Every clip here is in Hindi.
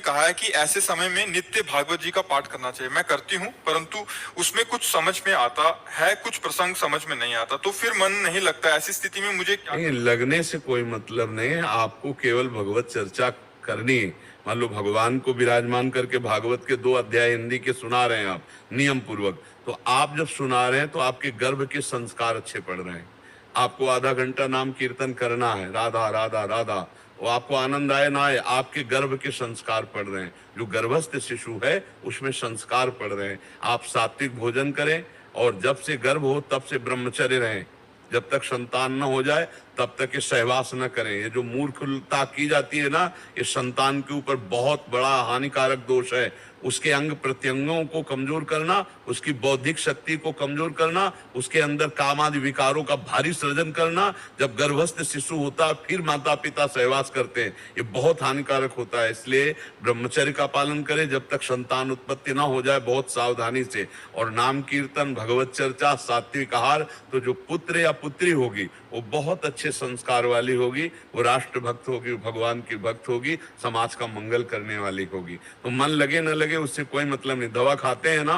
कहा है कि ऐसे समय में नित्य भागवत जी का पाठ करना चाहिए। मैं करती हूँ, परंतु उसमें कुछ समझ में आता है, कुछ प्रसंग समझ में नहीं आता, तो फिर मन नहीं लगता। ऐसी स्थिति में मुझे क्या नहीं, लगने से कोई मतलब नहीं है। आपको केवल भगवत चर्चा करनी है। मान लो भगवान को विराजमान करके भागवत के 2 अध्याय हिंदी के सुना रहे हैं आप नियम पूर्वक, तो आप जब सुना रहे हैं तो आपके गर्भ के संस्कार अच्छे पड़ रहे हैं। आपको आधा घंटा नाम कीर्तन करना है, राधा राधा राधा, वो आपको आनंद आए ना आए, आपके गर्भ के संस्कार पड़ रहे हैं। जो गर्भस्थ शिशु है उसमें संस्कार पड़ रहे हैं। आप सात्विक भोजन करें और जब से गर्भ हो तब से ब्रह्मचर्य रहें। जब तक संतान न हो जाए तब तक ये सहवास न करें। ये जो मूर्खता की जाती है ना, ये संतान के ऊपर बहुत बड़ा हानिकारक दोष है। उसके अंग प्रत्यंगों को कमजोर करना, उसकी बौद्धिक शक्ति को कमजोर करना, उसके अंदर कामादि विकारों का भारी सृजन करना। जब गर्भस्थ शिशु होता है फिर माता पिता सहवास करते हैं, ये बहुत हानिकारक होता है। इसलिए ब्रह्मचर्य का पालन करें जब तक संतान उत्पत्ति ना हो जाए, बहुत सावधानी से। और नाम कीर्तन, भगवत चर्चा, सात्विक आहार, तो जो पुत्र या पुत्री होगी वो बहुत अच्छे संस्कार वाली होगी, वो राष्ट्र भक्त होगी, भगवान की भक्त होगी, समाज का मंगल करने वाली होगी। तो मन लगे न लगे उससे कोई मतलब नहीं। दवा खाते हैं ना,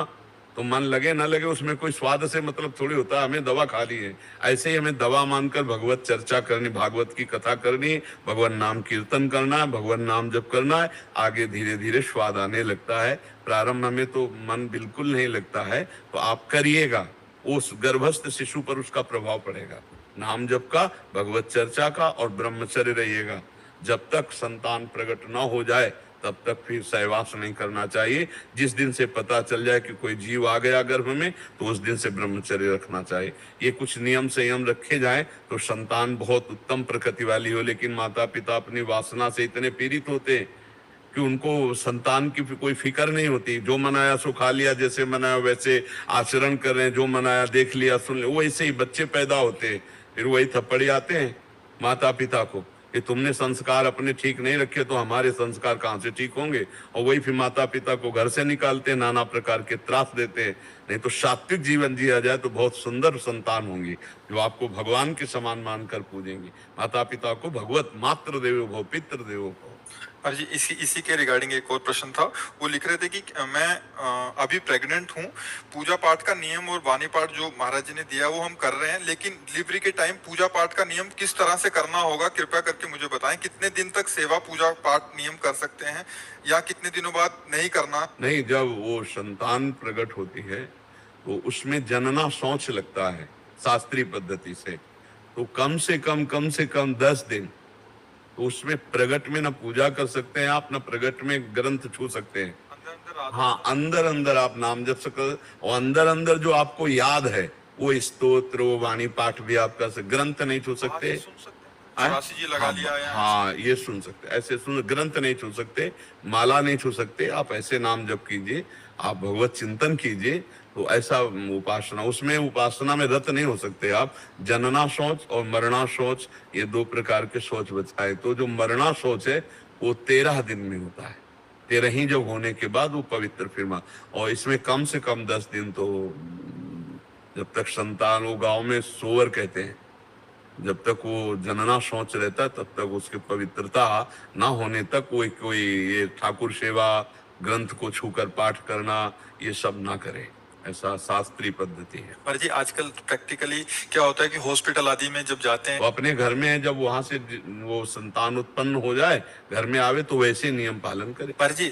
तो मन लगे न लगे उसमें कोई स्वाद से मतलब थोड़ी होता है। हमें दवा खा ली है, ऐसे ही हमें दवा मानकर भगवत चर्चा करनी, भागवत की कथा करनी, भगवान नाम कीर्तन करना है, भगवान नाम जप करना है। आगे धीरे धीरे स्वाद आने लगता है। प्रारंभ में तो मन बिल्कुल नहीं लगता है, तो आप करिएगा, उस गर्भस्थ शिशु पर उसका प्रभाव पड़ेगा। नाम जप का, भगवत चर्चा का और ब्रह्मचर्य रहिएगा। जब तक संतान प्रकट न हो जाए तब तक फिर सहवास नहीं करना चाहिए। जिस दिन से पता चल जाए कि कोई जीव आ गया गर्भ में, तो उस दिन से ब्रह्मचर्य रखना चाहिए। ये कुछ नियम संयम रखे जाएं तो संतान बहुत उत्तम प्रकृति वाली हो। लेकिन माता पिता अपनी वासना से इतने पीड़ित होते हैं कि उनको संतान की कोई फिक्र नहीं होती। जो मनाया सो खा लिया, जैसे मनाया वैसे आचरण कर रहे हैं, जो मनाया देख लिया सुन लिया, वैसे ही बच्चे पैदा होते हैं। फिर वही थप्पड़ी आते हैं माता पिता को कि तुमने संस्कार अपने ठीक नहीं रखे, तो हमारे संस्कार कहाँ से ठीक होंगे। और वही फिर माता पिता को घर से निकालते हैं, नाना प्रकार के त्रास देते हैं। नहीं तो सात्विक जीवन जिया जाए तो बहुत सुंदर संतान होंगी, जो आपको भगवान के समान मानकर पूजेंगी। माता पिता को भगवत मातृ देवो भव पितृ देवो भव। और जी इसी के रिगार्डिंग एक और प्रश्न था। वो लिख रहे थे कि मैं अभी प्रेग्नेंट हूँ, पूजा पाठ का नियम और वाणी पाठ जो महाराज जी ने दिया वो हम कर रहे हैं, लेकिन डिलीवरी के टाइम पूजा पाठ का नियम किस तरह से करना होगा, कृपया करके मुझे बताएं। कितने दिन तक सेवा पूजा पाठ नियम कर सकते हैं, या कितने दिनों बाद नहीं करना? नहीं, जब वो संतान प्रकट होती है तो उसमें जनना सोच लगता है शास्त्रीय पद्धति से, तो कम से कम 10 दिन। तो उसमें प्रगट में न पूजा कर सकते हैं आप, न प्रगट में ग्रंथ छू सकते हैं। हाँ, अंदर अंदर आप नाम जप सकते, और अंदर अंदर जो आपको याद है वो स्तोत्र, वो वाणी पाठ भी आप कर सकते, ग्रंथ नहीं छू सकते। जी लगा लिया है। हाँ, ये सुन सकते, ऐसे सुन, ग्रंथ नहीं छू सकते, माला नहीं छू सकते। आप ऐसे नाम जप कीजिए, आप भगवत चिंतन कीजिए, तो ऐसा उपासना, उसमें उपासना में रत नहीं हो सकते आप। जनना सोच और मरणा सोच, ये 2 प्रकार के सोच बचाए। तो जो मरणा सोच है वो 13 दिन में होता है। 13 ही जब होने के बाद वो पवित्र फिर, और इसमें कम से कम 10 दिन तो जब तक संतान, वो गांव में सोवर कहते हैं, जब तक वो जनना सोच रहता है तब तक उसकी पवित्रता ना होने तक कोई ये ठाकुर सेवा, ग्रंथ को छूकर पाठ करना, ये सब ना करे। ऐसा शास्त्रीय पद्धति है। पर जी आजकल प्रैक्टिकली क्या होता है कि हॉस्पिटल आदि में जब जाते हैं, वो अपने घर में जब वहां से वो संतान उत्पन्न हो जाए, घर में आवे, तो वैसे नियम पालन करे। पर जी